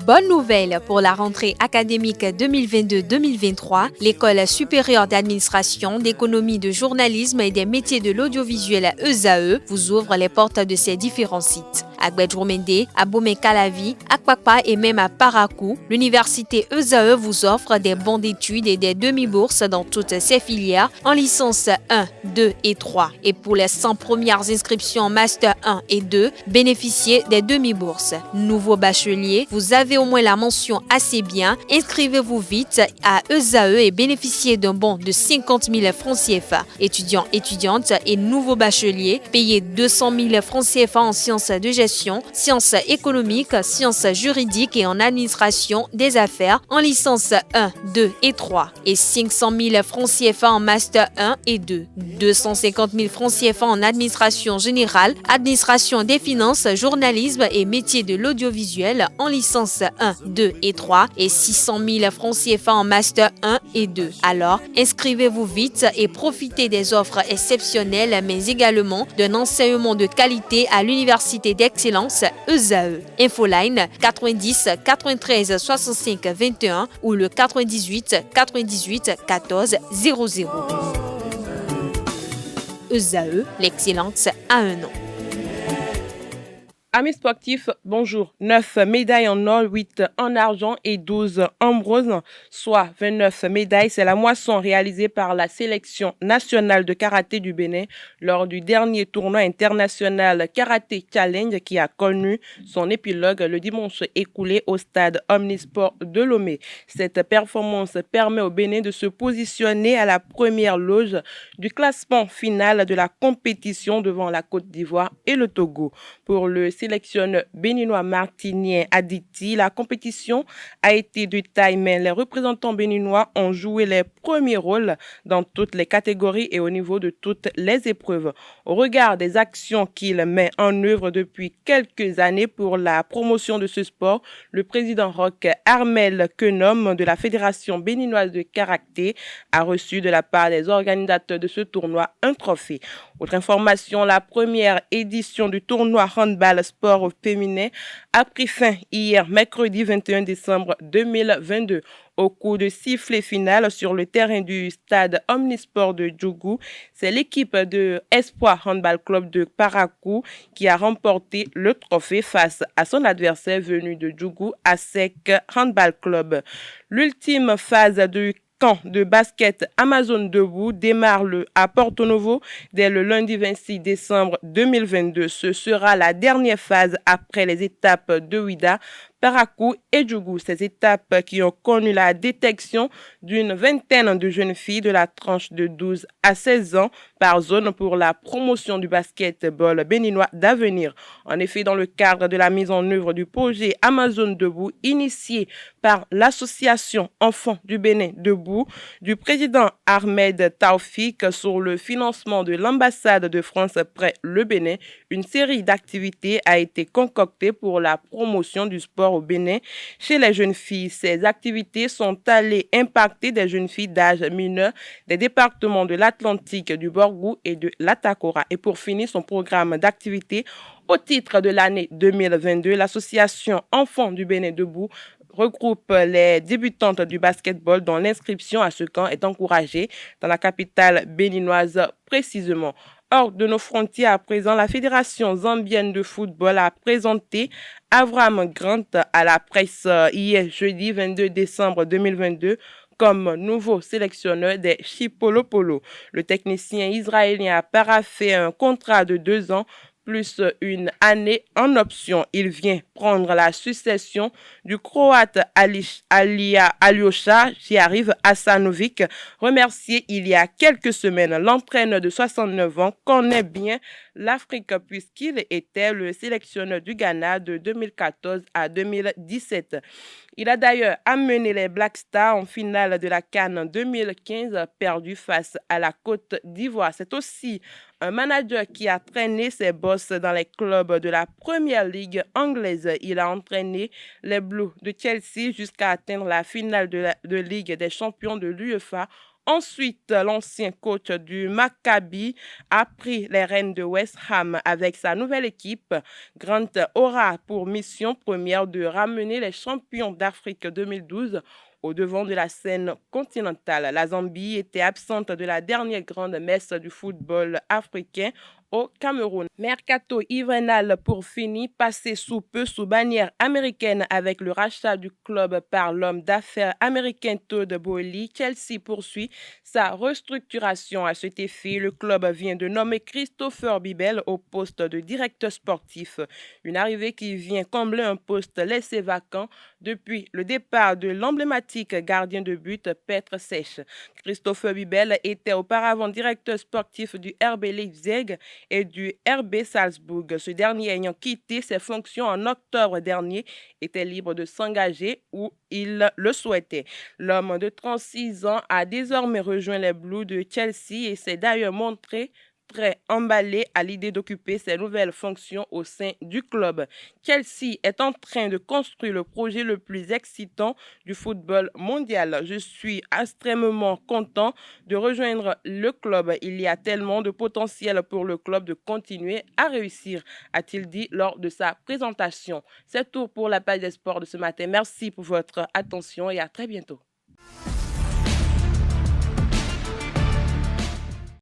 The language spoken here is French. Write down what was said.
Bonne nouvelle pour la rentrée académique 2022-2023, l'École supérieure d'administration, d'économie, de journalisme et des métiers de l'audiovisuel ESAE vous ouvre les portes de ses différents sites. À Gbedjourmende, à Bomé-Calavi, à Kpakpa et même à Parakou, l'université ESAE vous offre des bons d'études et des demi-bourses dans toutes ses filières en licence 1, 2 et 3. Et pour les 100 premières inscriptions en master 1 et 2, bénéficiez des demi-bourses. Nouveau bachelier, vous avez au moins la mention assez bien. Inscrivez-vous vite à ESAE et bénéficiez d'un bon de 50 000 francs CFA. Étudiants, étudiantes et nouveaux bacheliers, payez 200 000 francs CFA en sciences de gestion, sciences économiques, sciences juridiques et en administration des affaires en licence 1, 2 et 3 et 500 000 francs CFA en master 1 et 2, 250 000 francs CFA en administration générale, administration des finances, journalisme et métiers de l'audiovisuel en licence 1, 2 et 3 et 600 000 francs CFA en master 1 et 2. Alors, inscrivez-vous vite et profitez des offres exceptionnelles mais également d'un enseignement de qualité à l'université d'excellence ESAE. Infoline 90 93 65 21 ou le 98 98 14 00. ESAE, l'excellence à un nom. Amis sportifs, bonjour. 9 médailles en or, 8 en argent et 12 en bronze, soit 29 médailles. C'est la moisson réalisée par la sélection nationale de karaté du Bénin lors du dernier tournoi international Karaté Challenge qui a connu son épilogue le dimanche écoulé au stade Omnisport de Lomé. Cette performance permet au Bénin de se positionner à la première loge du classement final de la compétition devant la Côte d'Ivoire et le Togo. Pour le sélectionneur béninois Martinien Aditi, la compétition a été de taille, mais les représentants béninois ont joué les premiers rôles dans toutes les catégories et au niveau de toutes les épreuves. Au regard des actions qu'il met en œuvre depuis quelques années pour la promotion de ce sport, le président Roch Armel Kenom de la Fédération béninoise de karaté a reçu de la part des organisateurs de ce tournoi un trophée. Autre information, la première édition du tournoi handball sport féminin a pris fin hier, mercredi 21 décembre 2022. Au coup de sifflet final sur le terrain du stade Omnisport de Djougou, c'est l'équipe de Espoir Handball Club de Parakou qui a remporté le trophée face à son adversaire venu de Djougou, ASEC Handball Club. L'ultime phase du camp de basket Amazon Debout démarre à Porto Novo dès le lundi 26 décembre 2022. Ce sera la dernière phase après les étapes de Ouida, Parakou et Djougou. Ces étapes qui ont connu la détection d'une vingtaine de jeunes filles de la tranche de 12 à 16 ans par zone pour la promotion du basketball béninois d'avenir. En effet, dans le cadre de la mise en œuvre du projet Amazon Debout, initié par l'association Enfants du Bénin Debout, du président Ahmed Taoufik sur le financement de l'ambassade de France près le Bénin, une série d'activités a été concoctée pour la promotion du sport au Bénin chez les jeunes filles. Ces activités sont allées impacter des jeunes filles d'âge mineur des départements de l'Atlantique, du Borgou et de l'Atakora. Et pour finir son programme d'activités, au titre de l'année 2022, l'association Enfants du Bénin Debout regroupe les débutantes du basketball dont l'inscription à ce camp est encouragée dans la capitale béninoise précisément. Hors de nos frontières à présent, la Fédération zambienne de football a présenté Avram Grant à la presse hier jeudi 22 décembre 2022 comme nouveau sélectionneur des Chipolopolo. Le technicien israélien a paraphé un contrat de 2 ans plus une année en option. Il vient prendre la succession du Croate Alyosha Hasanovic, remercié il y a quelques semaines. L'entraîneur de 69 ans connaît bien l'Afrique puisqu'il était le sélectionneur du Ghana de 2014 à 2017. Il a d'ailleurs amené les Black Stars en finale de la CAN 2015, perdu face à la Côte d'Ivoire. C'est aussi un manager qui a traîné ses boss dans les clubs de la Première Ligue anglaise. Il a entraîné les Blues de Chelsea jusqu'à atteindre la finale de Ligue des champions de l'UEFA Ensuite, l'ancien coach du Maccabi a pris les rênes de West Ham avec sa nouvelle équipe. Grant aura pour mission première de ramener les champions d'Afrique 2012 au devant de la scène continentale. La Zambie était absente de la dernière grande messe du football africain au Cameroun. Mercato hivernal pour finir, passé sous peu sous bannière américaine avec le rachat du club par l'homme d'affaires américain Todd Boehly. Chelsea poursuit sa restructuration. À cet effet, le club vient de nommer Christopher Bibel au poste de directeur sportif. Une arrivée qui vient combler un poste laissé vacant depuis le départ de l'emblématique gardien de but Petr Cech. Christopher Bibel était auparavant directeur sportif du RB Leipzig et du RB Salzbourg. Ce dernier ayant quitté ses fonctions en octobre dernier était libre de s'engager où il le souhaitait. L'homme de 36 ans a désormais rejoint les Blues de Chelsea et s'est d'ailleurs montré très emballé à l'idée d'occuper ses nouvelles fonctions au sein du club. Chelsea est en train de construire le projet le plus excitant du football mondial. Je suis extrêmement content de rejoindre le club. Il y a tellement de potentiel pour le club de continuer à réussir, a-t-il dit lors de sa présentation. C'est tout pour la page des sports de ce matin. Merci pour votre attention et à très bientôt.